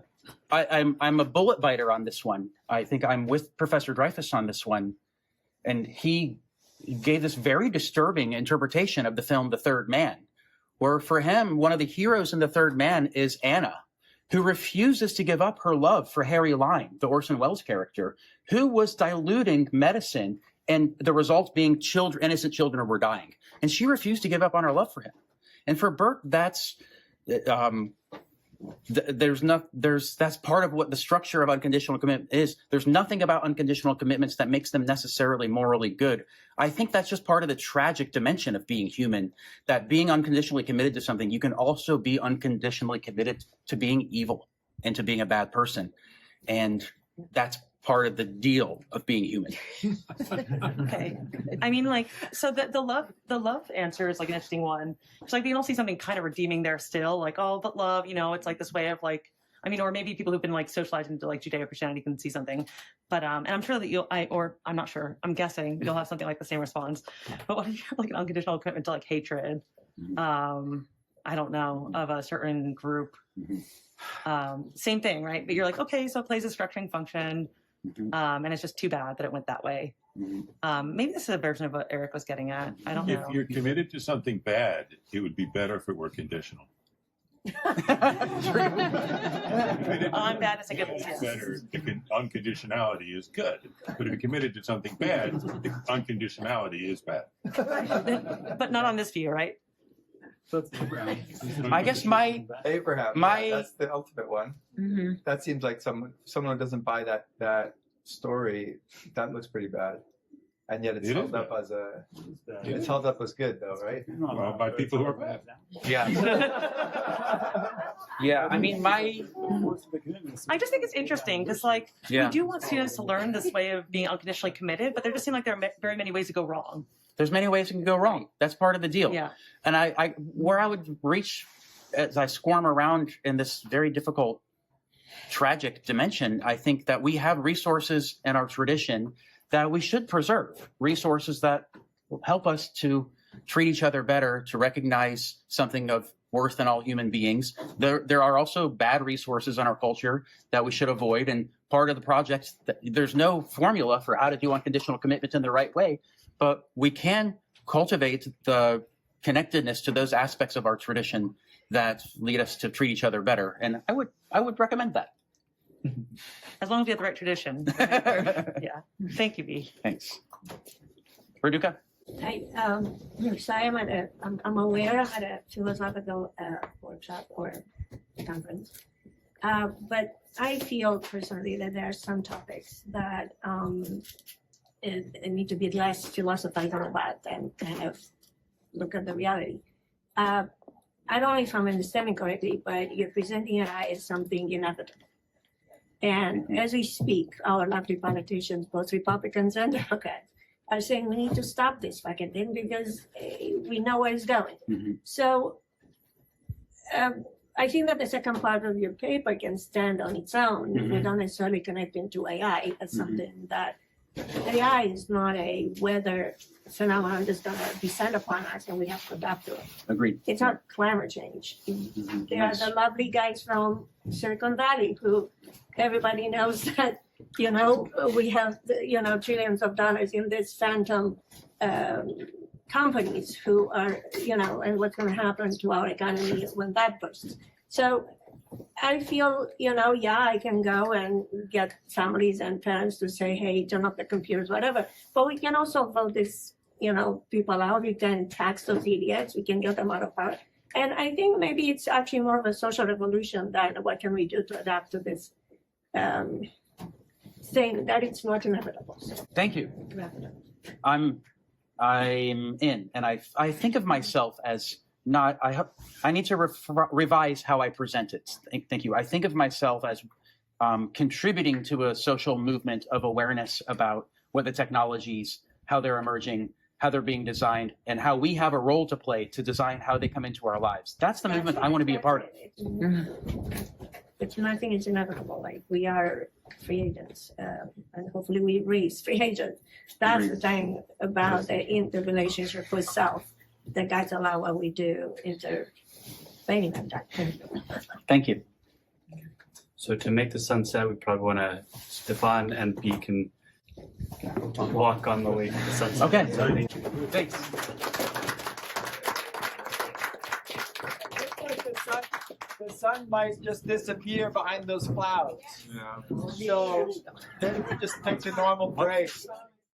I'm a bullet biter on this one. I think I'm with Professor Dreyfus on this one, and he gave this very disturbing interpretation of the film The Third Man, where for him, one of the heroes in The Third Man is Anna, who refuses to give up her love for Harry Lime, the Orson Welles character, who was diluting medicine, and the result being innocent children were dying. And she refused to give up on her love for him. And for Burke, that's that's part of what the structure of unconditional commitment is. There's nothing about unconditional commitments that makes them necessarily morally good. I think that's just part of the tragic dimension of being human, that being unconditionally committed to something, you can also be unconditionally committed to being evil and to being a bad person. And that's part of the deal of being human. Okay. I mean, like, so the love answer is like an interesting one. It's like you don't see something kind of redeeming there still, like, oh, but love, it's like this way of like, I mean, or maybe people who've been like socialized into like Judeo-Christianity can see something, but and I'm sure that I'm not sure, I'm guessing you'll have something like the same response. But what if you have like an unconditional commitment to like hatred, I don't know, of a certain group, same thing, right? But you're like, okay, so it plays a structuring function. And it's just too bad that it went that way. Maybe this is a version of what Eric was getting at. I don't know. If you're committed to something bad, it would be better if it were conditional. On bad is a good one. Yes. Better if unconditionality is good. But if you're committed to something bad, unconditionality is bad. But not on this view, right? I guess Abraham. That's the ultimate one. Mm-hmm. That seems like someone who doesn't buy that story. That looks pretty bad, and yet it's held up as good, though, right? Well, by people who are bad. Yeah. Yeah, I mean, I just think it's interesting because, like, we do want students to learn this way of being unconditionally committed, but there just seem like there are very many ways to go wrong. There's many ways it can go wrong. That's part of the deal. Yeah. And where I would reach as I squirm around in this very difficult, tragic dimension, I think that we have resources in our tradition that we should preserve, resources that will help us to treat each other better, to recognize something of worth in all human beings. There are also bad resources in our culture that we should avoid. And part of the project, there's no formula for how to do unconditional commitment in the right way, but we can cultivate the connectedness to those aspects of our tradition that lead us to treat each other better. And I would recommend that. As long as we have the right tradition. Yeah. Thank you, B. Thanks. Raduca? So I'm aware I'm at a philosophical workshop or conference, but I feel personally that there are some topics that it need to be less philosophizing about and kind of look at the reality. I don't know if I'm understanding correctly, but you're presenting AI as something inevitable. And as we speak, our lovely politicians, both Republicans and Democrats, are saying we need to stop this fucking thing because we know where it's going. Mm-hmm. So I think that the second part of your paper can stand on its own. Mm-hmm. We don't necessarily connect into AI as something that AI is not a weather phenomenon that's going to descend upon us and we have to adapt to it. Agreed. It's not climate change. Mm-hmm. There are the lovely guys from Silicon Valley who everybody knows that, we have, trillions of dollars in this phantom companies who are, and what's going to happen to our economy when that bursts. So I feel, I can go and get families and parents to say, hey, turn off the computers, whatever. But we can also vote this, people out. We can tax those idiots. We can get them out of power. And I think maybe it's actually more of a social revolution than what can we do to adapt to this thing that it's not inevitable. So, Thank you. I'm in, and I think of myself as not. I need to revise how I present it. Thank you. I think of myself as contributing to a social movement of awareness about what the technologies, how they're emerging, how they're being designed, and how we have a role to play to design how they come into our lives. That's the movement I want to be a part of. But nothing is inevitable. Like we are free agents, and hopefully we raise free agents. That's the thing about the interrelationship with self that guides a lot what we do intervening at that. Thank you. So to make the sun set, we probably want to Stefan and B can walk on the way to the sunset. Okay. Thanks. The sun might just disappear behind those clouds. So then we just take the normal break.